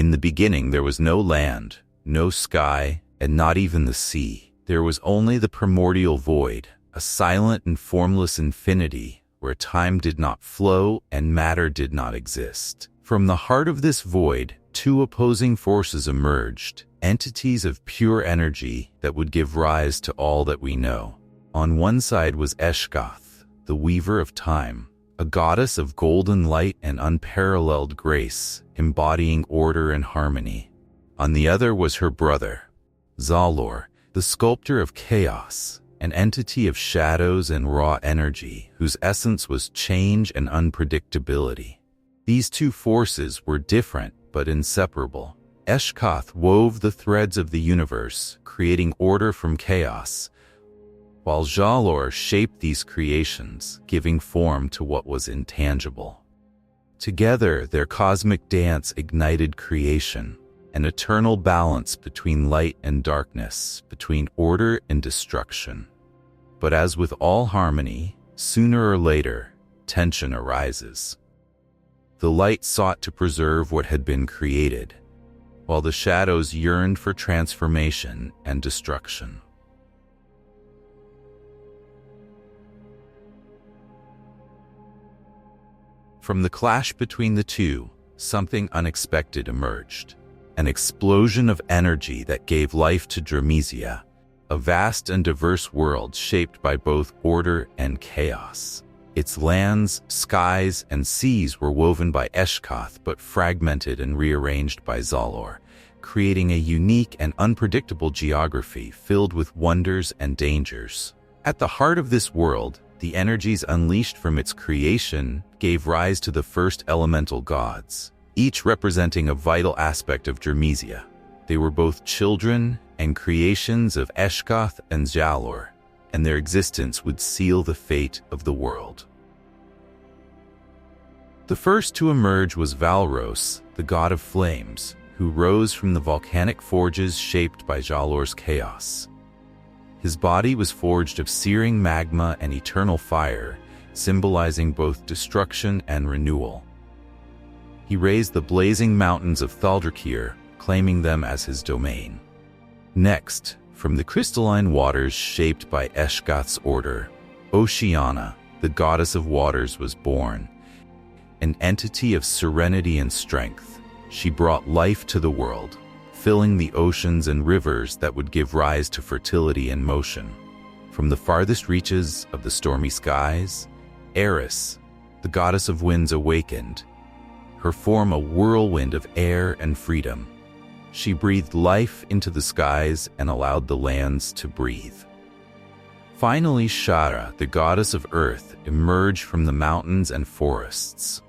In the beginning there was no land, no sky, and not even the sea. There was only the primordial void, a silent and formless infinity where time did not flow and matter did not exist. From the heart of this void, two opposing forces emerged, entities of pure energy that would give rise to all that we know. On one side was Eshgoth, the weaver of time, a goddess of golden light and unparalleled grace, embodying order and harmony. On the other was her brother, Zalor, the sculptor of chaos, an entity of shadows and raw energy whose essence was change and unpredictability. These two forces were different but inseparable. Eshgoth wove the threads of the universe, creating order from chaos, while Zalor shaped these creations, giving form to what was intangible. Together, their cosmic dance ignited creation, an eternal balance between light and darkness, between order and destruction. But as with all harmony, sooner or later, tension arises. The light sought to preserve what had been created, while the shadows yearned for transformation and destruction. From the clash between the two, something unexpected emerged. An explosion of energy that gave life to Draemysia, a vast and diverse world shaped by both order and chaos. Its lands, skies, and seas were woven by Eshgoth but fragmented and rearranged by Zalor, creating a unique and unpredictable geography filled with wonders and dangers. At the heart of this world, the energies unleashed from its creation gave rise to the first elemental gods, each representing a vital aspect of Draemysia. They were both children and creations of Eshgoth and Zalor, and their existence would seal the fate of the world. The first to emerge was Valros, the god of flames, who rose from the volcanic forges shaped by Zalor's chaos. His body was forged of searing magma and eternal fire, symbolizing both destruction and renewal. He raised the blazing mountains of Thaldrakyr, claiming them as his domain. Next, from the crystalline waters shaped by Eshgoth's order, Oceana, the goddess of waters, was born. An entity of serenity and strength, she brought life to the world, filling the oceans and rivers that would give rise to fertility and motion. From the farthest reaches of the stormy skies, Eris, the goddess of winds, awakened, her form a whirlwind of air and freedom. She breathed life into the skies and allowed the lands to breathe. Finally, Shara, the goddess of earth, emerged from the mountains and forests.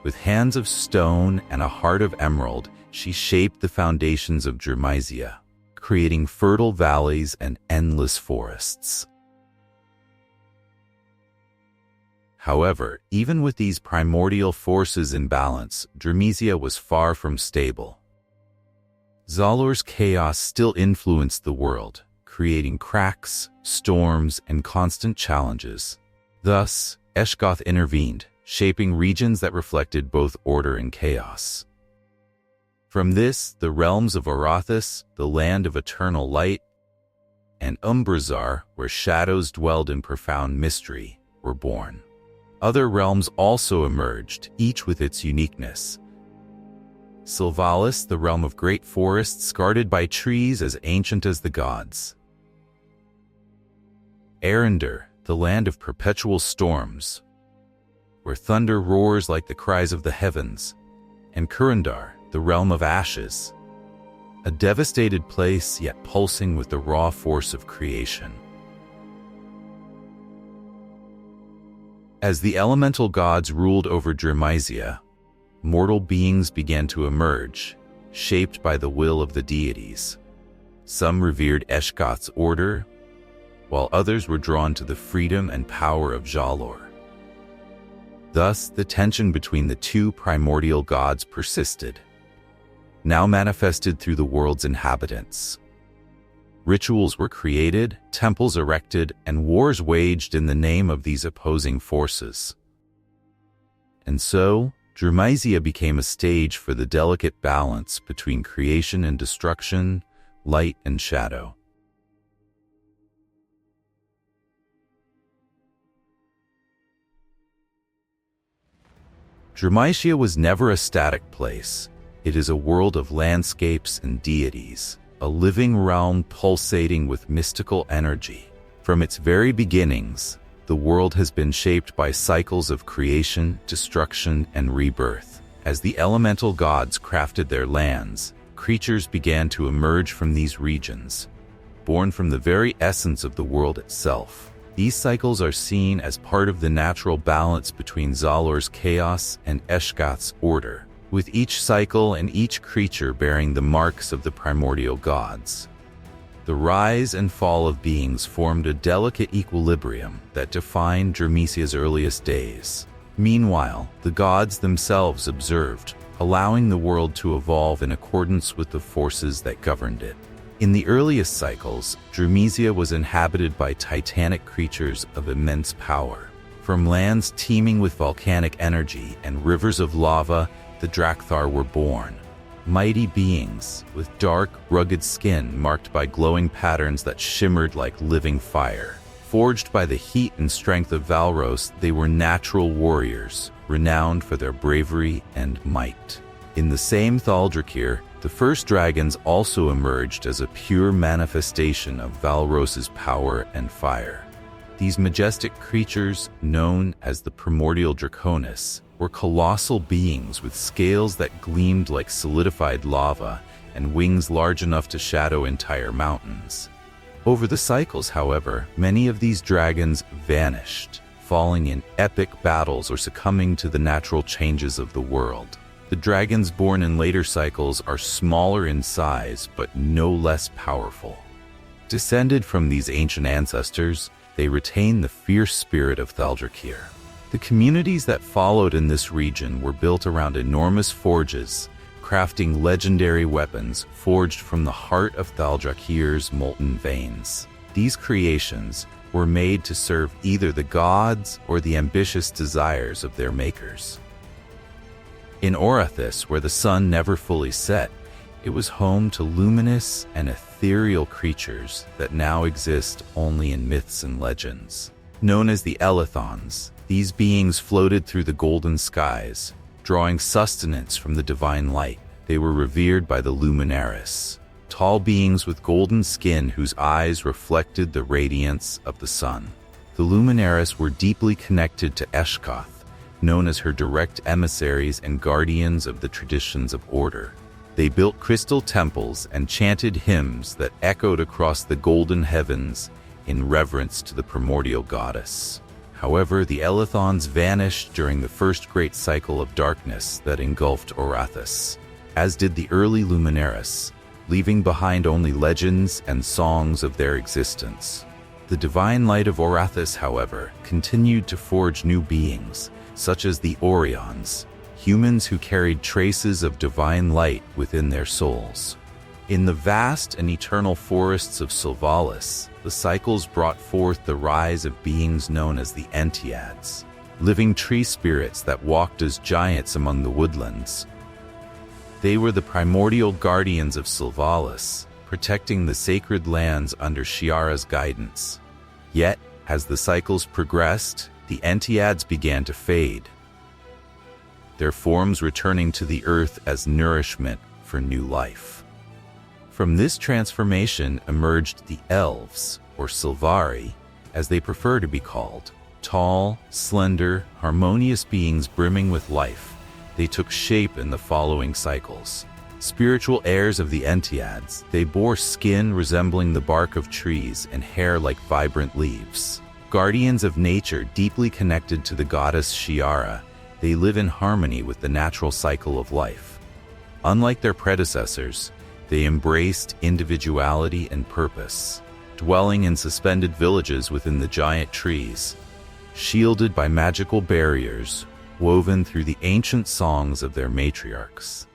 With hands of stone and a heart of emerald, she shaped the foundations of Draemysia, creating fertile valleys and endless forests. However, even with these primordial forces in balance, Draemysia was far from stable. Zalor's chaos still influenced the world, creating cracks, storms, and constant challenges. Thus, Eshgoth intervened, shaping regions that reflected both order and chaos. From this, the realms of Aurathys, the land of eternal light, and Umbrazar, where shadows dwelled in profound mystery, were born. Other realms also emerged, each with its uniqueness. Sylvalis, the realm of great forests guarded by trees as ancient as the gods. Arendar, the land of perpetual storms, where thunder roars like the cries of the heavens. And Kurundar, the realm of ashes, a devastated place yet pulsing with the raw force of creation. As the elemental gods ruled over Draemysia, mortal beings began to emerge, shaped by the will of the deities. Some revered Eshgoth's order, while others were drawn to the freedom and power of Zalor. Thus, the tension between the two primordial gods persisted, now manifested through the world's inhabitants. Rituals were created, temples erected, and wars waged in the name of these opposing forces. And so, Draemysia became a stage for the delicate balance between creation and destruction, light and shadow. Draemysia was never a static place. It is a world of landscapes and deities, a living realm pulsating with mystical energy. From its very beginnings, the world has been shaped by cycles of creation, destruction, and rebirth. As the elemental gods crafted their lands, creatures began to emerge from these regions, born from the very essence of the world itself. These cycles are seen as part of the natural balance between Zalor's chaos and Eshgath's order, with each cycle and each creature bearing the marks of the primordial gods. The rise and fall of beings formed a delicate equilibrium that defined Draemysia's earliest days. Meanwhile, the gods themselves observed, allowing the world to evolve in accordance with the forces that governed it. In the earliest cycles, Draemysia was inhabited by titanic creatures of immense power. From lands teeming with volcanic energy and rivers of lava, the Drakthyr were born. Mighty beings with dark, rugged skin marked by glowing patterns that shimmered like living fire. Forged by the heat and strength of Valros, they were natural warriors, renowned for their bravery and might. In the same Thaldrakyr, the first dragons also emerged as a pure manifestation of Valros's power and fire. These majestic creatures, known as the primordial Draconis, were colossal beings with scales that gleamed like solidified lava and wings large enough to shadow entire mountains. Over the cycles, however, many of these dragons vanished, falling in epic battles or succumbing to the natural changes of the world. The dragons born in later cycles are smaller in size, but no less powerful. Descended from these ancient ancestors, they retain the fierce spirit of Thaldrakyr. The communities that followed in this region were built around enormous forges, crafting legendary weapons forged from the heart of Thaldrakyr's molten veins. These creations were made to serve either the gods or the ambitious desires of their makers. In Aurathys, where the sun never fully set, it was home to luminous and ethereal creatures that now exist only in myths and legends. Known as the Elithons, these beings floated through the golden skies, drawing sustenance from the divine light. They were revered by the Luminaris, tall beings with golden skin whose eyes reflected the radiance of the sun. The Luminaris were deeply connected to Eshgath, known as her direct emissaries and guardians of the traditions of order. They built crystal temples and chanted hymns that echoed across the golden heavens in reverence to the primordial goddess. However, the Elithons vanished during the first great cycle of darkness that engulfed Aurathys, as did the early Luminaris, leaving behind only legends and songs of their existence. The divine light of Aurathys, however, continued to forge new beings, such as the Orions, humans who carried traces of divine light within their souls. In the vast and eternal forests of Sylvalis, the cycles brought forth the rise of beings known as the Entiads, living tree spirits that walked as giants among the woodlands. They were the primordial guardians of Sylvalis, protecting the sacred lands under Shiara's guidance. Yet, as the cycles progressed, the Entiads began to fade, their forms returning to the earth as nourishment for new life. From this transformation emerged the Elves, or Sylvari, as they prefer to be called. Tall, slender, harmonious beings brimming with life, they took shape in the following cycles. Spiritual heirs of the Entiads, they bore skin resembling the bark of trees and hair like vibrant leaves. Guardians of nature deeply connected to the goddess Shiara, they live in harmony with the natural cycle of life. Unlike their predecessors, they embraced individuality and purpose, dwelling in suspended villages within the giant trees, shielded by magical barriers woven through the ancient songs of their matriarchs.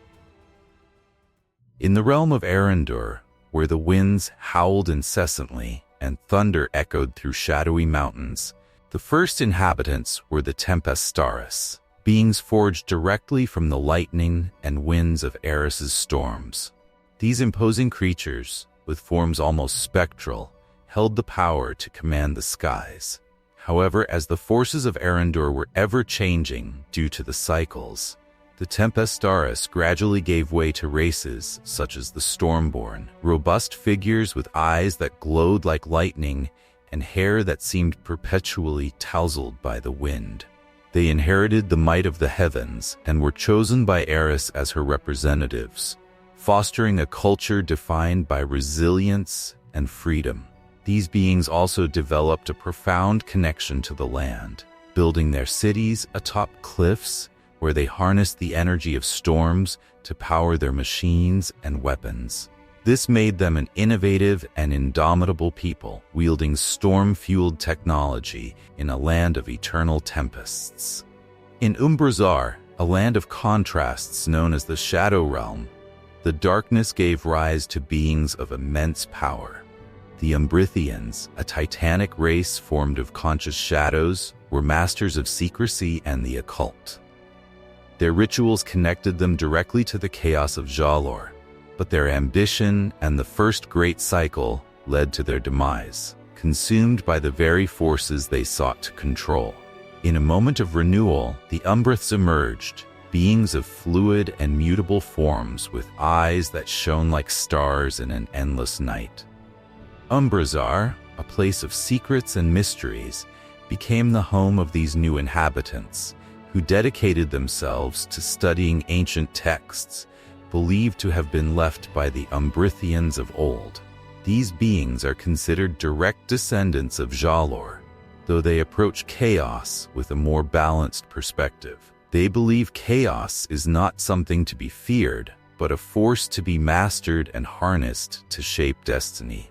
In the realm of Erendur, where the winds howled incessantly and thunder echoed through shadowy mountains, the first inhabitants were the Tempestaris. beings forged directly from the lightning and winds of Eris's storms. These imposing creatures, with forms almost spectral, held the power to command the skies. However, as the forces of Erendur were ever-changing due to the cycles, the Tempestaris gradually gave way to races such as the Stormborn, robust figures with eyes that glowed like lightning and hair that seemed perpetually tousled by the wind. They inherited the might of the heavens and were chosen by Eris as her representatives, fostering a culture defined by resilience and freedom. These beings also developed a profound connection to the land, building their cities atop cliffs where they harnessed the energy of storms to power their machines and weapons. This made them an innovative and indomitable people, wielding storm-fueled technology in a land of eternal tempests. In Umbrazar, a land of contrasts known as the Shadow Realm, the darkness gave rise to beings of immense power. The Umbrithians, a titanic race formed of conscious shadows, were masters of secrecy and the occult. Their rituals connected them directly to the chaos of Jalor, but their ambition and the first great cycle led to their demise, consumed by the very forces they sought to control. In a moment of renewal, the Umbriths emerged, beings of fluid and mutable forms with eyes that shone like stars in an endless night. Umbrazar, a place of secrets and mysteries, became the home of these new inhabitants, who dedicated themselves to studying ancient texts believed to have been left by the Umbrithians of old. These beings are considered direct descendants of Jalor, though they approach chaos with a more balanced perspective. They believe chaos is not something to be feared, but a force to be mastered and harnessed to shape destiny.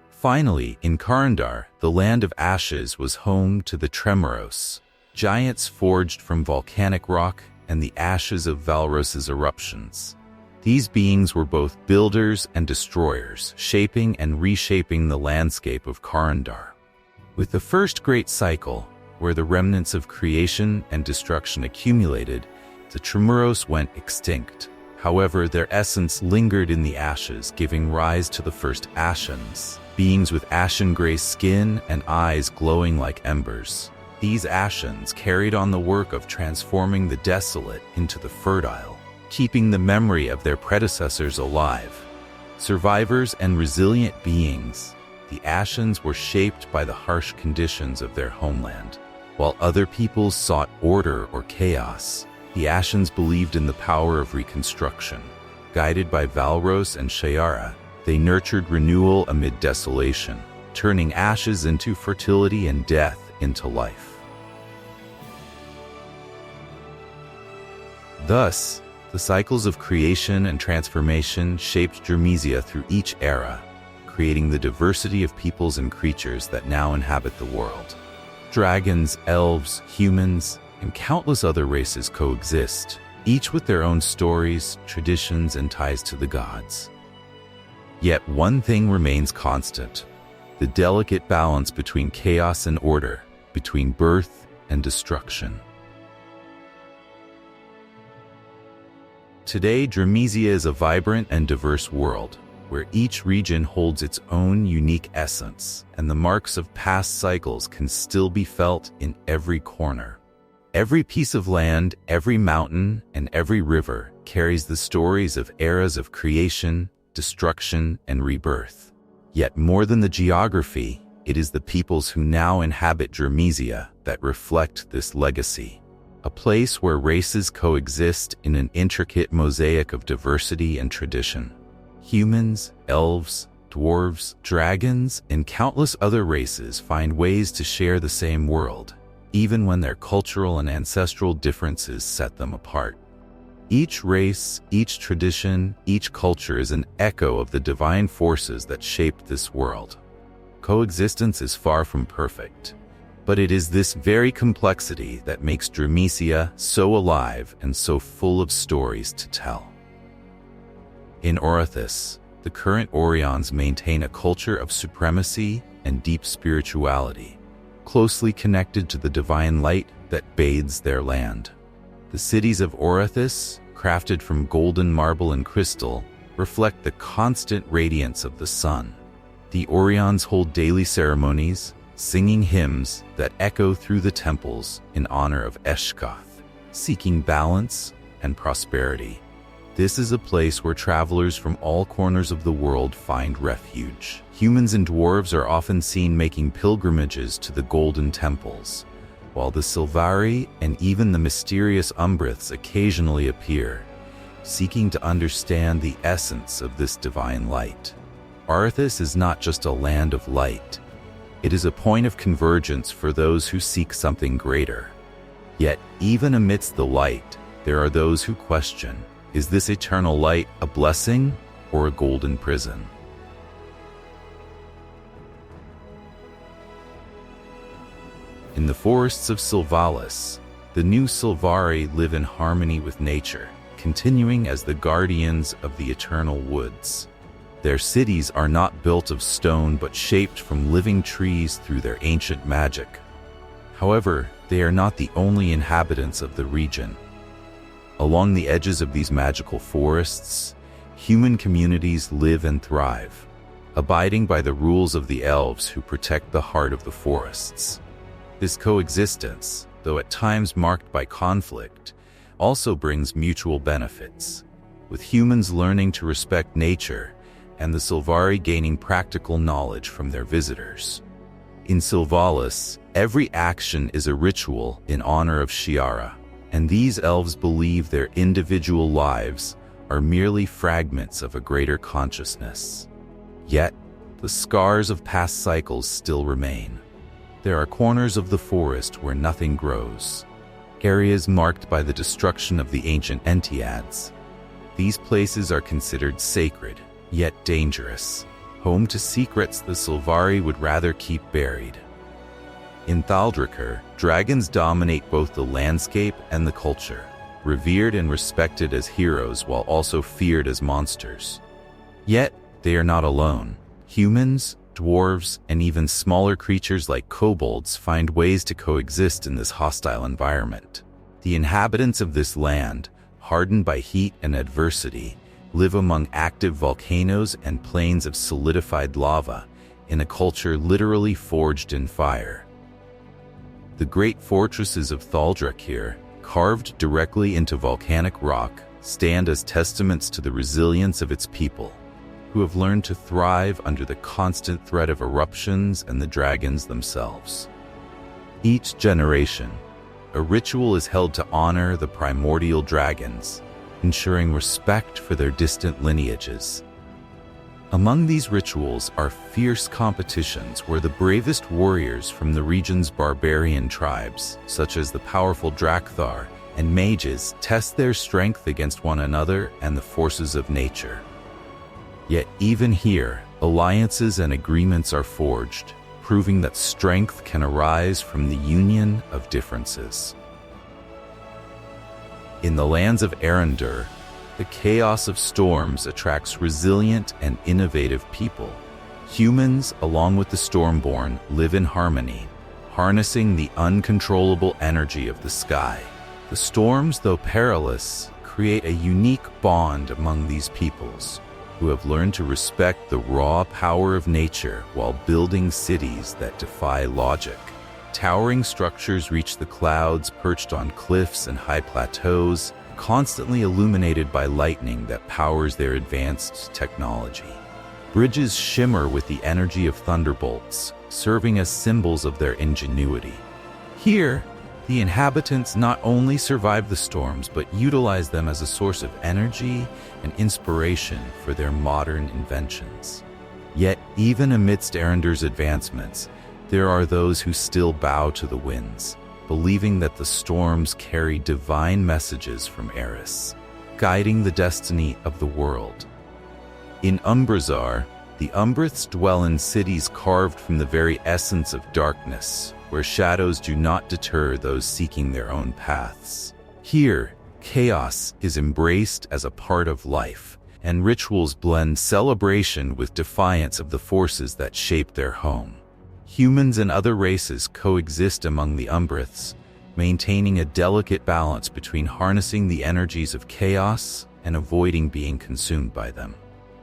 Finally, in Karndar, the Land of Ashes was home to the Tremoros, giants forged from volcanic rock and the ashes of Valros's eruptions. These beings were both builders and destroyers, shaping and reshaping the landscape of Karndar. With the first great cycle, where the remnants of creation and destruction accumulated, the Tremoros went extinct. However, their essence lingered in the ashes, giving rise to the first Ashens, beings with ashen-gray skin and eyes glowing like embers. These Ashens carried on the work of transforming the desolate into the fertile, keeping the memory of their predecessors alive. Survivors and resilient beings, the Ashens were shaped by the harsh conditions of their homeland. While other peoples sought order or chaos, the Ashens believed in the power of reconstruction. Guided by Valros and Shayara, they nurtured renewal amid desolation, turning ashes into fertility and death into life. Thus, the cycles of creation and transformation shaped Draemysia through each era, creating the diversity of peoples and creatures that now inhabit the world. Dragons, elves, humans, and countless other races coexist, each with their own stories, traditions, and ties to the gods. Yet one thing remains constant: the delicate balance between chaos and order, between birth and destruction. Today, Draemysia is a vibrant and diverse world, where each region holds its own unique essence, and the marks of past cycles can still be felt in every corner. Every piece of land, every mountain, and every river carries the stories of eras of creation, destruction, and rebirth. Yet more than the geography, it is the peoples who now inhabit Draemysia that reflect this legacy. A place where races coexist in an intricate mosaic of diversity and tradition. Humans, elves, dwarves, dragons, and countless other races find ways to share the same world, even when their cultural and ancestral differences set them apart. Each race, each tradition, each culture is an echo of the divine forces that shaped this world. Coexistence is far from perfect, but it is this very complexity that makes Draemysia so alive and so full of stories to tell. In Aurathys, the current Orions maintain a culture of supremacy and deep spirituality, closely connected to the divine light that bathes their land. The cities of Aurathys, crafted from golden marble and crystal, reflect the constant radiance of the sun. The Orions hold daily ceremonies, singing hymns that echo through the temples in honor of Eshkoth, seeking balance and prosperity. This is a place where travelers from all corners of the world find refuge. Humans and dwarves are often seen making pilgrimages to the golden temples, while the Sylvari and even the mysterious Umbriths occasionally appear, seeking to understand the essence of this divine light. Aurathys is not just a land of light. It is a point of convergence for those who seek something greater. Yet, even amidst the light, there are those who question, is this eternal light a blessing or a golden prison? In the forests of Sylvalis, the new Sylvari live in harmony with nature, continuing as the guardians of the eternal woods. Their cities are not built of stone but shaped from living trees through their ancient magic. However, they are not the only inhabitants of the region. Along the edges of these magical forests, human communities live and thrive, abiding by the rules of the elves who protect the heart of the forests. This coexistence, though at times marked by conflict, also brings mutual benefits, with humans learning to respect nature and the Sylvari gaining practical knowledge from their visitors. In Sylvalis, every action is a ritual in honor of Shiara, and these elves believe their individual lives are merely fragments of a greater consciousness. Yet, the scars of past cycles still remain. There are corners of the forest where nothing grows, areas marked by the destruction of the ancient Entiads. These places are considered sacred, yet dangerous, home to secrets the Sylvari would rather keep buried. In Thaldrakyr, dragons dominate both the landscape and the culture, revered and respected as heroes while also feared as monsters. Yet, they are not alone. Humans, dwarves, and even smaller creatures like kobolds find ways to coexist in this hostile environment. The inhabitants of this land, hardened by heat and adversity, live among active volcanoes and plains of solidified lava in a culture literally forged in fire. The great fortresses of Thaldrakyr, carved directly into volcanic rock, stand as testaments to the resilience of its people, who have learned to thrive under the constant threat of eruptions and the dragons themselves. Each generation, a ritual is held to honor the primordial dragons, ensuring respect for their distant lineages. Among these rituals are fierce competitions where the bravest warriors from the region's barbarian tribes, such as the powerful Draemysia and mages, test their strength against one another and the forces of nature. Yet even here, alliances and agreements are forged, proving that strength can arise from the union of differences. In the lands of Arendur, the chaos of storms attracts resilient and innovative people. Humans, along with the Stormborn, live in harmony, harnessing the uncontrollable energy of the sky. The storms, though perilous, create a unique bond among these peoples, who have learned to respect the raw power of nature while building cities that defy logic. Towering structures reach the clouds, perched on cliffs and high plateaus, constantly illuminated by lightning that powers their advanced technology. Bridges shimmer with the energy of thunderbolts, serving as symbols of their ingenuity. Here, the inhabitants not only survive the storms but utilize them as a source of energy and inspiration for their modern inventions. Yet, even amidst Arendur's advancements, there are those who still bow to the winds, believing that the storms carry divine messages from Eris, guiding the destiny of the world. In Umbrazar, the Umbriths dwell in cities carved from the very essence of darkness, where shadows do not deter those seeking their own paths. Here, chaos is embraced as a part of life, and rituals blend celebration with defiance of the forces that shape their home. Humans and other races coexist among the Umbriths, maintaining a delicate balance between harnessing the energies of chaos and avoiding being consumed by them.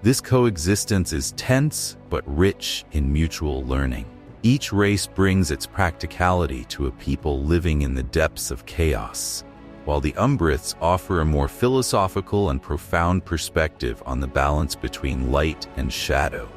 This coexistence is tense but rich in mutual learning. Each race brings its practicality to a people living in the depths of chaos, while the Umbriths offer a more philosophical and profound perspective on the balance between light and shadow.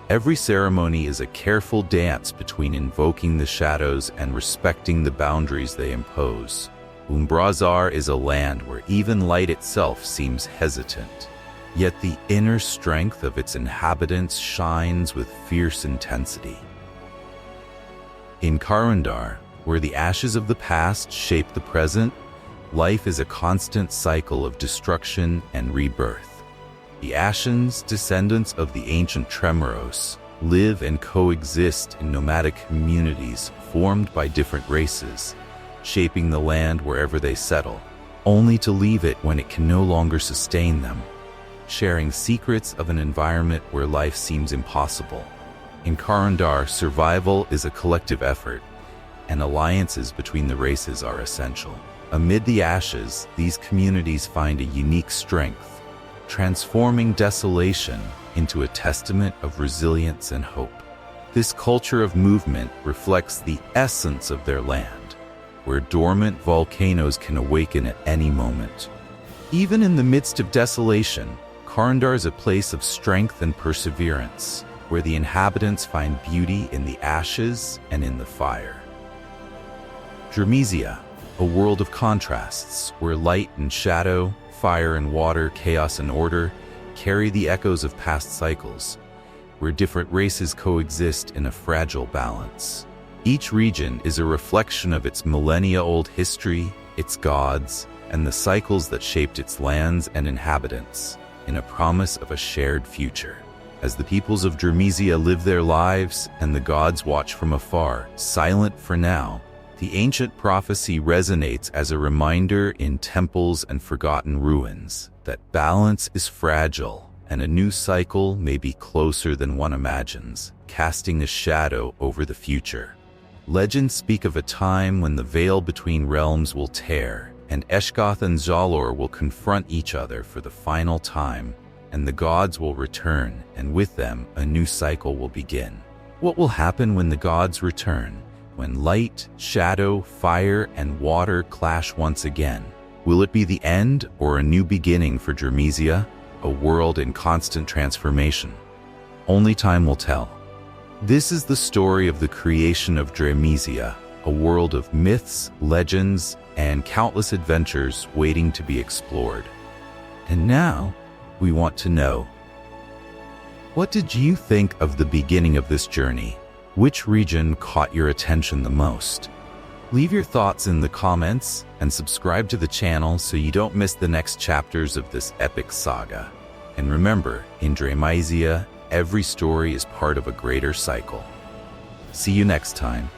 Every ceremony is a careful dance between invoking the shadows and respecting the boundaries they impose. Umbrazar is a land where even light itself seems hesitant, yet the inner strength of its inhabitants shines with fierce intensity. In Karundar, where the ashes of the past shape the present, life is a constant cycle of destruction and rebirth. The Ashens, descendants of the ancient Tremoros, live and coexist in nomadic communities formed by different races, shaping the land wherever they settle, only to leave it when it can no longer sustain them, sharing secrets of an environment where life seems impossible. In Karundar, survival is a collective effort, and alliances between the races are essential. Amid the ashes, these communities find a unique strength, transforming desolation into a testament of resilience and hope. This culture of movement reflects the essence of their land, where dormant volcanoes can awaken at any moment. Even in the midst of desolation, Karundar is a place of strength and perseverance, where the inhabitants find beauty in the ashes and in the fire. Draemysia, a world of contrasts, where light and shadow, fire and water, chaos and order carry the echoes of past cycles, where different races coexist in a fragile balance. Each region is a reflection of its millennia-old history, its gods, and the cycles that shaped its lands and inhabitants, in a promise of a shared future. As the peoples of Draemysia live their lives and the gods watch from afar, silent for now, the ancient prophecy resonates as a reminder in temples and forgotten ruins that balance is fragile and a new cycle may be closer than one imagines, casting a shadow over the future. Legends speak of a time when the veil between realms will tear, and Eshgoth and Zalor will confront each other for the final time, and the gods will return, and with them, a new cycle will begin. What will happen when the gods return? When light, shadow, fire, and water clash once again? Will it be the end or a new beginning for Draemysia, a world in constant transformation? Only time will tell. This is the story of the creation of Draemysia, a world of myths, legends, and countless adventures waiting to be explored. And now, we want to know, what did you think of the beginning of this journey? Which region caught your attention the most? Leave your thoughts in the comments and subscribe to the channel so you don't miss the next chapters of this epic saga. And remember, in Draemysia, every story is part of a greater cycle. See you next time.